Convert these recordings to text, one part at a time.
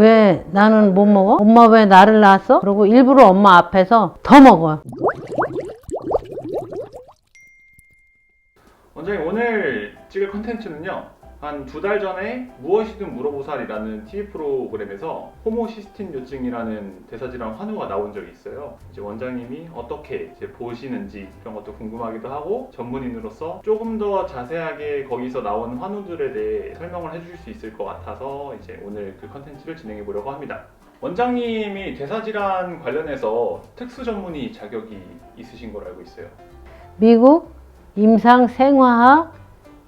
왜 나는 못 먹어? 엄마 왜 나를 낳았어? 그리고 일부러 엄마 앞에서 더 먹어요. 원장님, 오늘 찍을 컨텐츠는요, 한 2달 전에 무엇이든 물어보살이라는 TV 프로그램에서 호모시스틴 요증이라는 대사질환 환우가 나온 적이 있어요. 이제 원장님이 어떻게 이제 보시는지 그런 것도 궁금하기도 하고, 전문인으로서 조금 더 자세하게 거기서 나온 환우들에 대해 설명을 해주실 수 있을 것 같아서 이제 오늘 그 컨텐츠를 진행해 보려고 합니다. 원장님이 대사질환 관련해서 특수 전문의 자격이 있으신 걸로 알고 있어요. 미국 임상생화학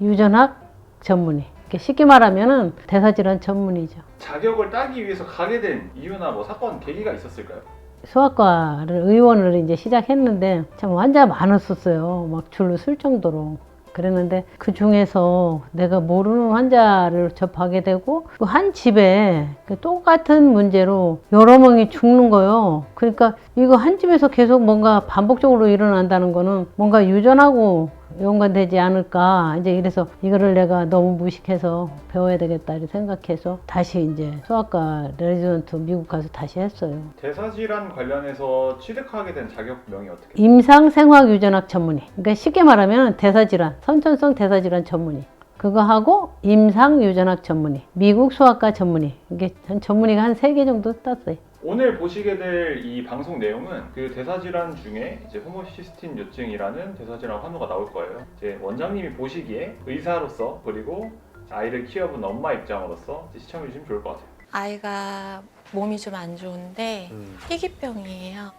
유전학 전문의. 쉽게 말하면 대사질환 전문의죠. 자격을 따기 위해서 가게 된 이유나 뭐 사건 계기가 있었을까요? 소아과를 의원을 이제 시작했는데 참 환자 많았었어요. 막 줄을 쓸 정도로. 그랬는데 그 중에서 내가 모르는 환자를 접하게 되고 한 집에 똑같은 문제로 여러 명이 죽는 거예요. 그러니까 이거 한 집에서 계속 뭔가 반복적으로 일어난다는 거는 뭔가 유전하고 연관되지 않을까. 이제 이래서 이거를 내가 너무 무식해서 배워야 되겠다 이렇게 생각해서 다시 이제 소아과 레지던트 미국 가서 다시 했어요. 대사질환 관련해서 취득하게 된 자격명이 어떻게 돼요? 임상생화학 유전학 전문의. 그러니까 쉽게 말하면 대사질환, 선천성 대사질환 전문의. 그거 하고 임상유전학 전문의, 미국 소아과 전문의. 이게 전문의가 한 3개 정도 땄어요. 오늘 보시게 될 이 방송 내용은 그 대사질환 중에 이제 호모시스틴 요증이라는 대사질환 환우가 나올 거예요. 이제 원장님이 보시기에 의사로서 그리고 아이를 키워본 엄마 입장으로서 시청해 주시면 좋을 것 같아요. 아이가 몸이 좀 안 좋은데 희귀병이에요.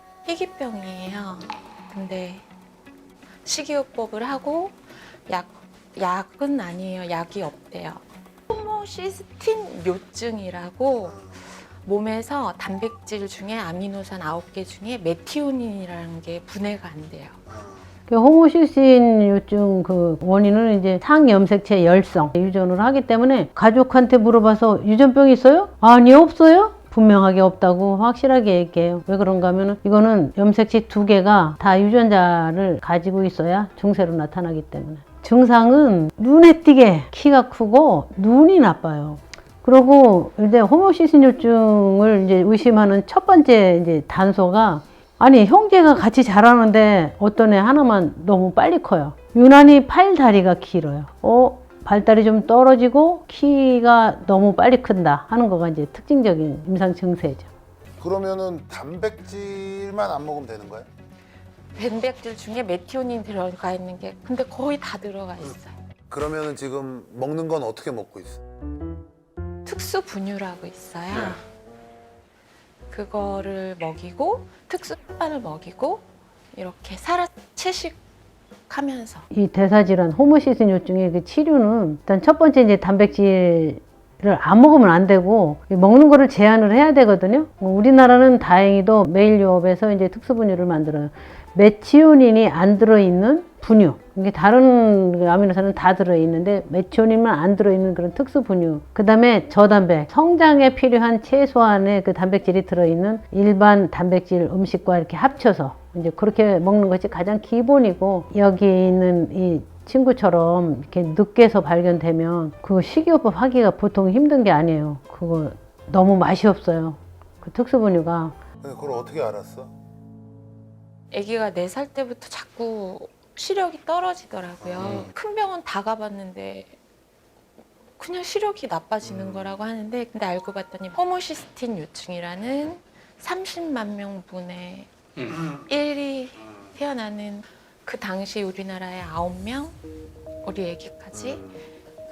근데 식이요법을 하고 약은 아니에요. 약이 없대요. 호모시스틴 요증이라고 몸에서 단백질 중에 아미노산 9개 중에 메티오닌이라는 게 분해가 안 돼요. 호모시스틴 요증 그 원인은 이제 상염색체 열성 유전을 하기 때문에 가족한테 물어봐서 유전병 있어요? 아니요, 없어요? 분명하게 없다고 확실하게 얘기해요. 왜 그런가 하면 이거는 염색체 2개가 다 유전자를 가지고 있어야 중세로 나타나기 때문에. 증상은 눈에 띄게 키가 크고 눈이 나빠요. 그리고 이제 호모시스틴 요증을 이제 의심하는 첫 번째 이제 단서가 아니 형제가 같이 자라는데 어떤 애 하나만 너무 빨리 커요. 유난히 팔 다리가 길어요. 발달이 좀 떨어지고 키가 너무 빨리 큰다 하는 거가 이제 특징적인 임상 증세죠. 그러면은 단백질만 안 먹으면 되는 거예요? 단백질 중에 메티오닌 들어가 있는 게 근데 거의 다 들어가 있어요. 그러면은 지금 먹는 건 어떻게 먹고 있어? 특수 분유라고 있어요. 그거를 먹이고 특수 햇반을 먹이고 이렇게 살아 채식하면서. 이 대사질환 호모시스틴 요증의 그 치료는 일단 첫 번째 이제 단백질을 안 먹으면 안 되고 먹는 거를 제한을 해야 되거든요. 우리나라는 다행히도 매일유업에서 이제 특수 분유를 만들어요. 메티오닌이 안 들어있는 분유. 이게 다른 아미노산은 다 들어있는데 메티오닌만 안 들어있는 그런 특수 분유. 그 다음에 저단백. 성장에 필요한 최소한의 그 단백질이 들어있는 일반 단백질 음식과 이렇게 합쳐서 이제 그렇게 먹는 것이 가장 기본이고 여기 있는 이 친구처럼 이렇게 늦게서 발견되면 그 식이요법 하기가 보통 힘든 게 아니에요. 그거 너무 맛이 없어요. 그 특수 분유가. 그걸 어떻게 알았어? 아기가 4살 때부터 자꾸 시력이 떨어지더라고요. 큰 병원 다 가봤는데 그냥 시력이 나빠지는 거라고 하는데 근데 알고 봤더니 호모시스틴 요증이라는 30만 명분의 1이 태어나는 그 당시 우리나라에 9명 우리 아기까지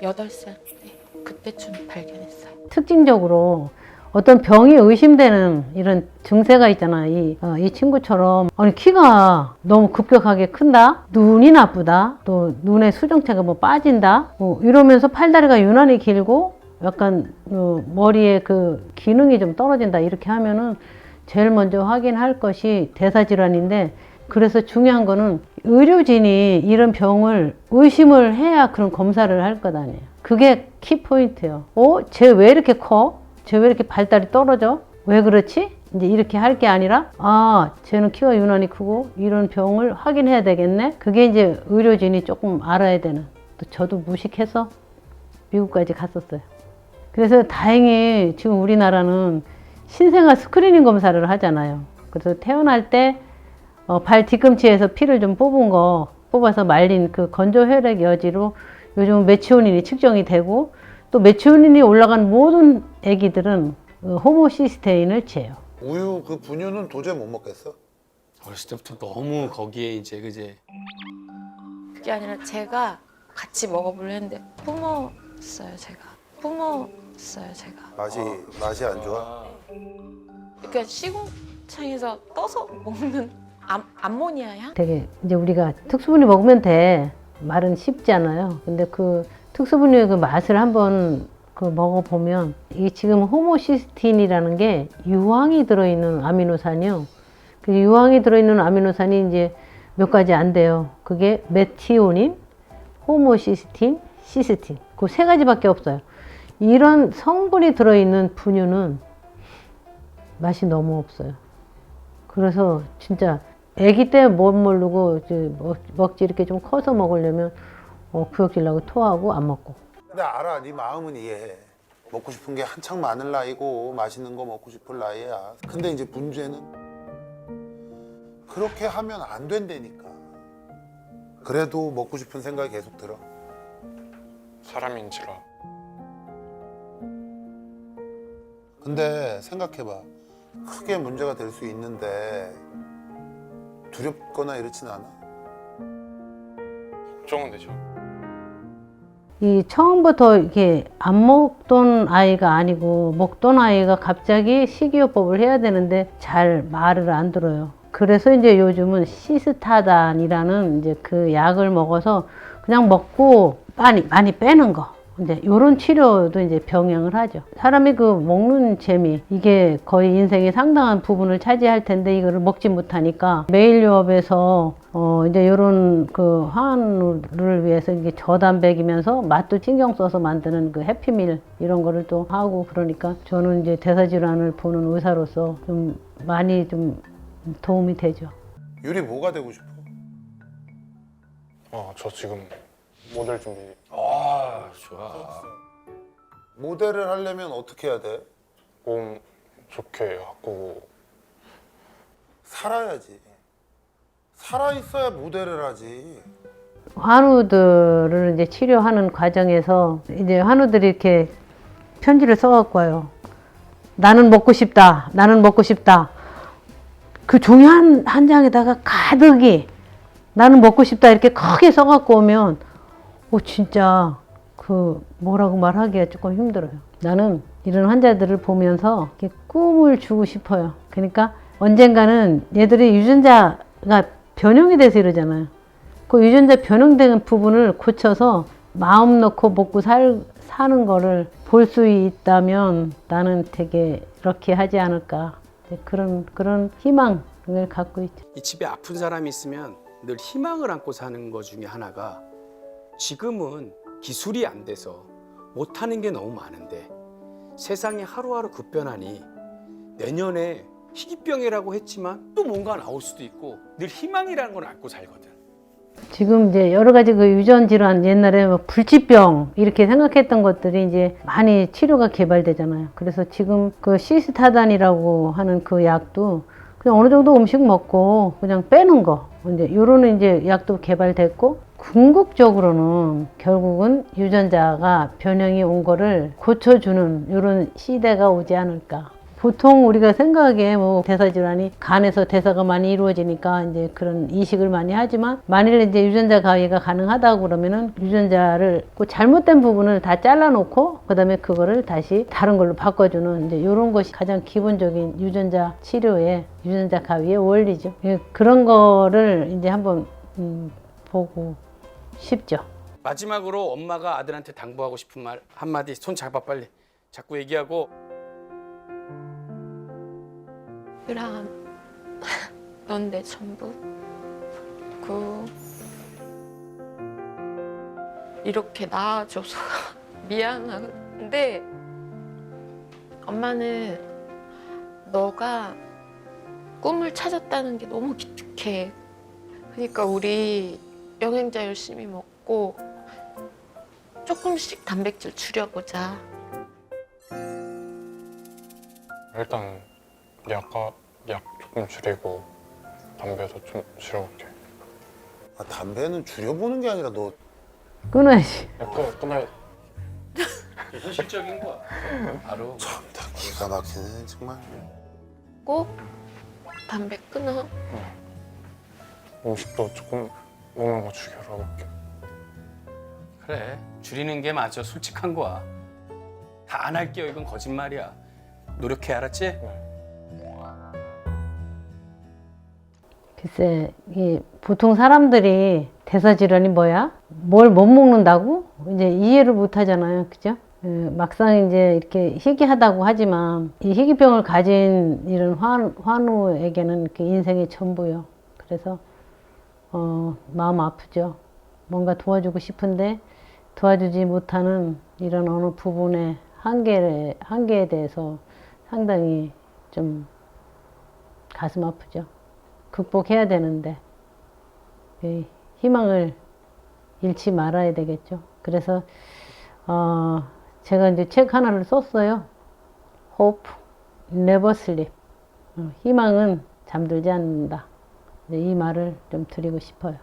8살 때 그때쯤 발견했어요. 특징적으로 어떤 병이 의심되는 이런 증세가 있잖아. 이 친구처럼 아니 키가 너무 급격하게 큰다, 눈이 나쁘다, 또 눈의 수정체가 뭐 빠진다, 이러면서 팔다리가 유난히 길고 약간 머리에 그 기능이 좀 떨어진다 이렇게 하면은 제일 먼저 확인할 것이 대사질환인데 그래서 중요한 거는 의료진이 이런 병을 의심을 해야 그런 검사를 할 것 아니에요. 그게 키포인트예요. 쟤 왜 이렇게 커? 쟤 왜 이렇게 발달이 떨어져? 왜 그렇지? 이제 이렇게 할 게 아니라 쟤는 키가 유난히 크고 이런 병을 확인해야 되겠네. 그게 이제 의료진이 조금 알아야 되는. 또 저도 무식해서 미국까지 갔었어요. 그래서 다행히 지금 우리나라는 신생아 스크리닝 검사를 하잖아요. 그래서 태어날 때 발 뒤꿈치에서 피를 좀 뽑아서 말린 그 건조 혈액 여지로 요즘 메치오닌이 측정이 되고, 또 메치오닌이 올라간 모든 아기들은 호모시스테인을 취해요. 우유 그 분유는 도저히 못 먹겠어. 어렸을 때부터 너무 거기에 이제 그제 그게 아니라 제가 같이 먹어보려 했는데 뿜었어요, 제가. 뿜었어요, 제가. 맛이 안 좋아. 그러니까 시궁창에서 떠서 먹는 암모니아 향? 되게 이제 우리가 특수분유 먹으면 돼. 말은 쉽잖아요. 근데 그 특수분유의 그 맛을 한번 그 먹어보면, 이게 지금 호모시스틴이라는 게 유황이 들어있는 아미노산이요. 그 유황이 들어있는 아미노산이 이제 몇 가지 안 돼요. 그게 메티오닌, 호모시스틴, 시스틴. 그 세 가지밖에 없어요. 이런 성분이 들어있는 분유는 맛이 너무 없어요. 그래서 진짜 아기 때 못 모르고 이제 먹지, 이렇게 좀 커서 먹으려면 구역질 나고 토하고 안 먹고. 근데 알아, 네 마음은 이해해. 먹고 싶은 게 한창 많을 나이고 맛있는 거 먹고 싶을 나이야. 근데 이제 문제는 그렇게 하면 안 된다니까. 그래도 먹고 싶은 생각이 계속 들어. 사람인지라. 근데 생각해봐. 크게 문제가 될 수 있는데 두렵거나 이렇진 않아? 걱정은 되죠. 이 처음부터 이렇게 안 먹던 아이가 아니고 먹던 아이가 갑자기 식이요법을 해야 되는데 잘 말을 안 들어요. 그래서 이제 요즘은 시스타단이라는 이제 그 약을 먹어서 그냥 먹고 많이 빼는 거. 이제 요런 치료도 이제 병행을 하죠. 사람이 그 먹는 재미, 이게 거의 인생의 상당한 부분을 차지할 텐데 이거를 먹지 못하니까 매일 유업에서 이제 요런 그 항암을 위해서 이게 저단백이면서 맛도 신경 써서 만드는 그 해피밀 이런 거를 또 하고, 그러니까 저는 이제 대사질환을 보는 의사로서 좀 많이 좀 도움이 되죠. 유리 뭐가 되고 싶어? 저 지금 모델 준비. 아 좋아. 모델을 하려면 어떻게 해야 돼? 몸 좋게 가꾸고. 살아야지. 살아있어야 모델을 하지. 환우들을 이제 치료하는 과정에서 이제 환우들이 이렇게 편지를 써갖고 와요. 나는 먹고 싶다. 나는 먹고 싶다. 그 종이 한 장에다가 가득이 나는 먹고 싶다 이렇게 크게 써갖고 오면 진짜 그 뭐라고 말하기가 조금 힘들어요. 나는 이런 환자들을 보면서 이렇게 꿈을 주고 싶어요. 그러니까 언젠가는 얘들이 유전자가 변형이 돼서 이러잖아요. 그 유전자 변형된 부분을 고쳐서 마음 놓고 먹고 사는 거를 볼 수 있다면 나는 되게 이렇게 하지 않을까. 그런 희망을 갖고 있죠. 이 집에 아픈 사람이 있으면 늘 희망을 안고 사는 것 중에 하나가, 지금은 기술이 안 돼서 못하는 게 너무 많은데 세상이 하루하루 급변하니 내년에 희귀병이라고 했지만 또 뭔가 나올 수도 있고 늘 희망이라는 걸 안고 살거든. 지금 이제 여러 가지 그 유전 질환, 옛날에 뭐 불치병 이렇게 생각했던 것들이 이제 많이 치료가 개발되잖아요. 그래서 지금 그 시스타단이라고 하는 그 약도 그냥 어느 정도 음식 먹고 그냥 빼는 거, 이제 요런 이제 약도 개발됐고, 궁극적으로는 결국은 유전자가 변형이 온 거를 고쳐주는 요런 시대가 오지 않을까. 보통 우리가 생각에 뭐 대사질환이 간에서 대사가 많이 이루어지니까 이제 그런 이식을 많이 하지만, 만일 이제 유전자 가위가 가능하다고 그러면은 유전자를 그 잘못된 부분을 다 잘라놓고 그다음에 그거를 다시 다른 걸로 바꿔주는 이제 이런 것이 가장 기본적인 유전자 치료의 유전자 가위의 원리죠. 그런 거를 이제 한번 보고 싶죠. 마지막으로 엄마가 아들한테 당부하고 싶은 말 한마디. 손 잡아 빨리. 자꾸 얘기하고. 유라, 넌 내 전부. 이렇게 낳아줘서 미안한데, 엄마는 너가 꿈을 찾았다는 게 너무 기특해. 그러니까 우리 영양제 열심히 먹고 조금씩 단백질 줄여보자. 일단 약 조금 줄이고 담배도 좀 줄여볼게. 아, 담배는 줄여보는 게 아니라 너 끊어야지. 끊어야 현실적인 거야. 바로 기가 막히네 정말. 꼭 담배 끊어. 음식도 조금 먹는 거 줄여볼게. 그래. 줄이는 게 맞아. 솔직한 거야. 다 안 할게요. 이건 거짓말이야. 노력해, 알았지? 글쎄, 보통 사람들이 대사질환이 뭐야? 뭘 못 먹는다고? 이제 이해를 못 하잖아요. 그죠? 막상 이제 이렇게 희귀하다고 하지만 이 희귀병을 가진 이런 환우에게는 그 인생의 전부요. 그래서 마음 아프죠. 뭔가 도와주고 싶은데 도와주지 못하는 이런 어느 부분의 한계에 대해서 상당히 좀 가슴 아프죠. 극복해야 되는데 희망을 잃지 말아야 되겠죠. 그래서 제가 이제 책 하나를 썼어요. Hope never sleep. 희망은 잠들지 않는다. 이 말을 좀 드리고 싶어요.